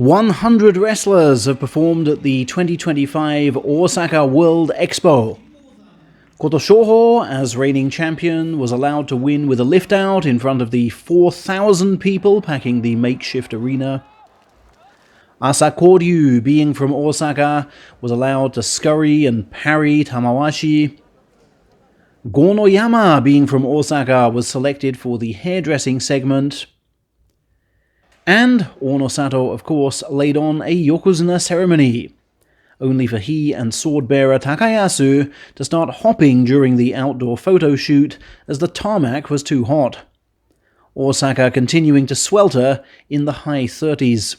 100 wrestlers have performed at the 2025 Osaka World EXPO. Kotoshoho, as reigning champion, was allowed to win with a lift-out in front of the 4,000 people packing the makeshift arena. Asasuiryu, being from Osaka, was allowed to scurry and parry tamawashi. Aonishiki, being from Osaka, was selected for the hairdressing segment. And Onosato, of course, laid on a yokozuna ceremony, only for he and sword-bearer Takayasu to start hopping during the outdoor photo shoot as the tarmac was too hot. Osaka continuing to swelter in the high 30s.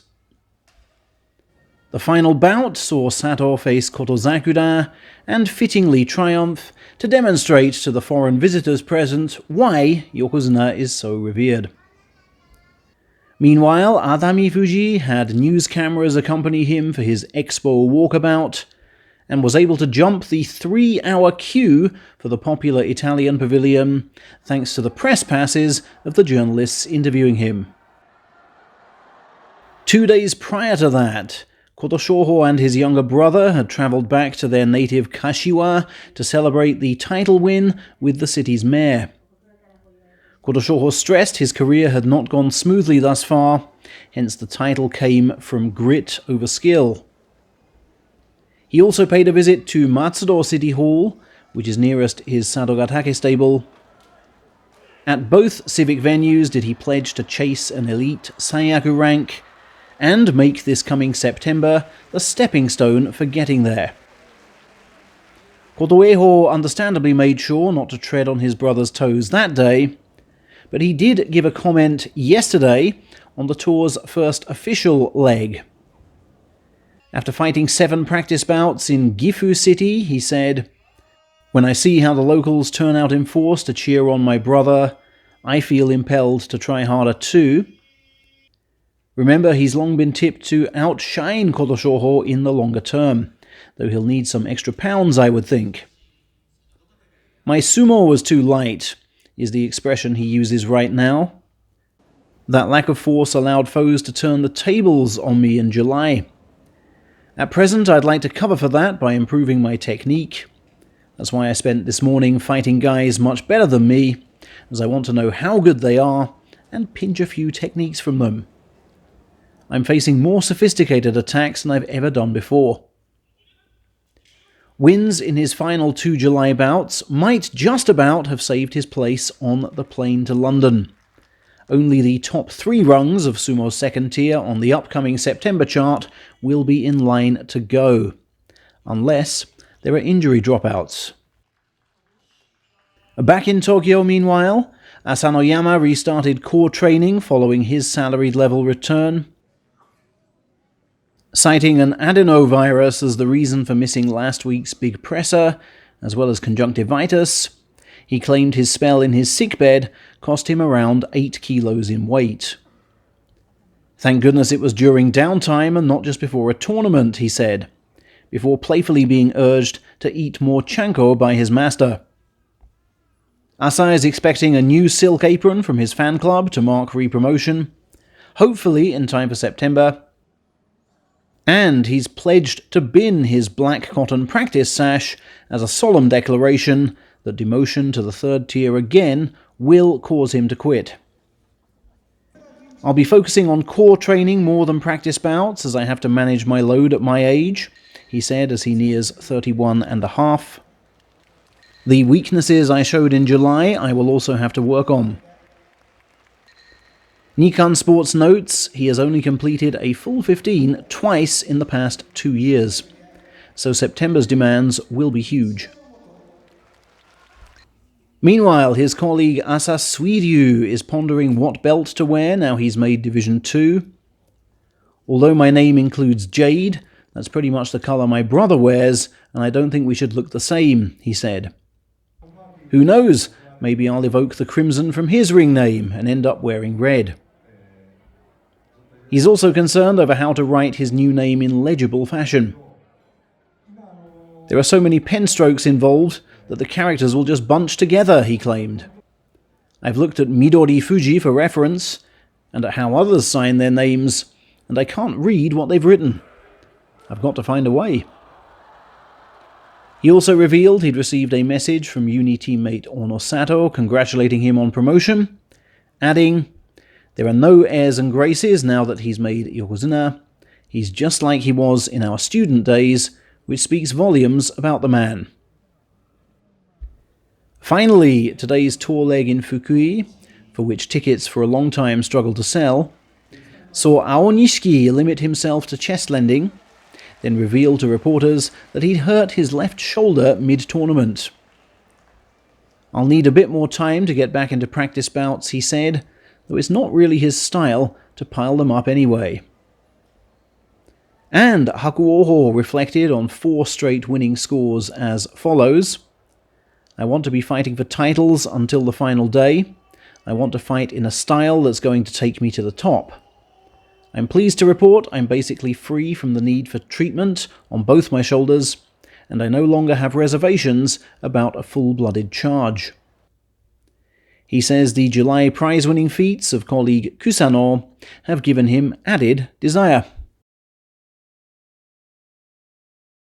The final bout saw Sato face Kotoeiho and fittingly triumph to demonstrate to the foreign visitors present why yokozuna is so revered. Meanwhile, Atami Fuji had news cameras accompany him for his Expo walkabout, and was able to jump the 3-hour queue for the popular Italian pavilion thanks to the press passes of the journalists interviewing him. 2 days prior to that, Kotoshoho and his younger brother had travelled back to their native Kashiwa to celebrate the title win with the city's mayor. Kotoshoho stressed his career had not gone smoothly thus far, hence the title came from grit over skill. He also paid a visit to Matsudo City Hall, which is nearest his Sadogatake stable. At both civic venues did he pledge to chase an elite Saiyaku rank, and make this coming September the stepping stone for getting there. Kotoeiho understandably made sure not to tread on his brother's toes that day, but he did give a comment yesterday on the tour's first official leg. After fighting 7 practice bouts in Gifu City, he said, "When I see how the locals turn out in force to cheer on my brother, I feel impelled to try harder too. Remember, he's long been tipped to outshine Kotoshoho in the longer term, though he'll need some extra pounds, I would think. My sumo was too light," is the expression he uses right now. That lack of force allowed foes to turn the tables on me in July. At present, I'd like to cover for that by improving my technique. That's why I spent this morning fighting guys much better than me, as I want to know how good they are and pinch a few techniques from them. I'm facing more sophisticated attacks than I've ever done before. Wins in his final 2 July bouts might just about have saved his place on the plane to London. Only the top 3 rungs of Sumo's second tier on the upcoming September chart will be in line to go, unless there are injury dropouts. Back in Tokyo, meanwhile, Asanoyama restarted core training following his salaried level return. Citing an adenovirus as the reason for missing last week's big presser, as well as conjunctivitis, he claimed his spell in his sickbed cost him around 8 kilos in weight. "Thank goodness it was during downtime and not just before a tournament," he said, before playfully being urged to eat more chanko by his master. Asa is expecting a new silk apron from his fan club to mark re-promotion, hopefully in time for September. And he's pledged to bin his black cotton practice sash as a solemn declaration that demotion to the 3rd tier again will cause him to quit. "I'll be focusing on core training more than practice bouts as I have to manage my load at my age," he said as he nears 31 and a half. "The weaknesses I showed in July I will also have to work on." Nikkan Sports notes he has only completed a full 15 twice in the past 2 years, so September's demands will be huge. Meanwhile, his colleague Asasuiryu is pondering what belt to wear now he's made Division 2. "Although my name includes Jade, that's pretty much the colour my brother wears, and I don't think we should look the same," he said. "Who knows, maybe I'll evoke the crimson from his ring name and end up wearing red." He's also concerned over how to write his new name in legible fashion. "There are so many pen strokes involved that the characters will just bunch together," he claimed. "I've looked at Midori Fuji for reference, and at how others sign their names, and I can't read what they've written. I've got to find a way. He also revealed he'd received a message from uni teammate Onosato congratulating him on promotion, adding, "There are no airs and graces now that he's made Yokozuna. He's just like he was in our student days, which speaks volumes about the man." Finally, today's tour leg in Fukui, for which tickets for a long time struggled to sell, saw Aonishiki limit himself to chest lending, then revealed to reporters that he'd hurt his left shoulder mid-tournament. "I'll need a bit more time to get back into practice bouts," he said, though it's not really his style to pile them up anyway. And Hakuoho reflected on 4 straight winning scores as follows: "I want to be fighting for titles until the final day. I want to fight in a style that's going to take me to the top. I'm pleased to report I'm basically free from the need for treatment on both my shoulders, and I no longer have reservations about a full-blooded charge." He says the July prize-winning feats of colleague Kusano have given him added desire.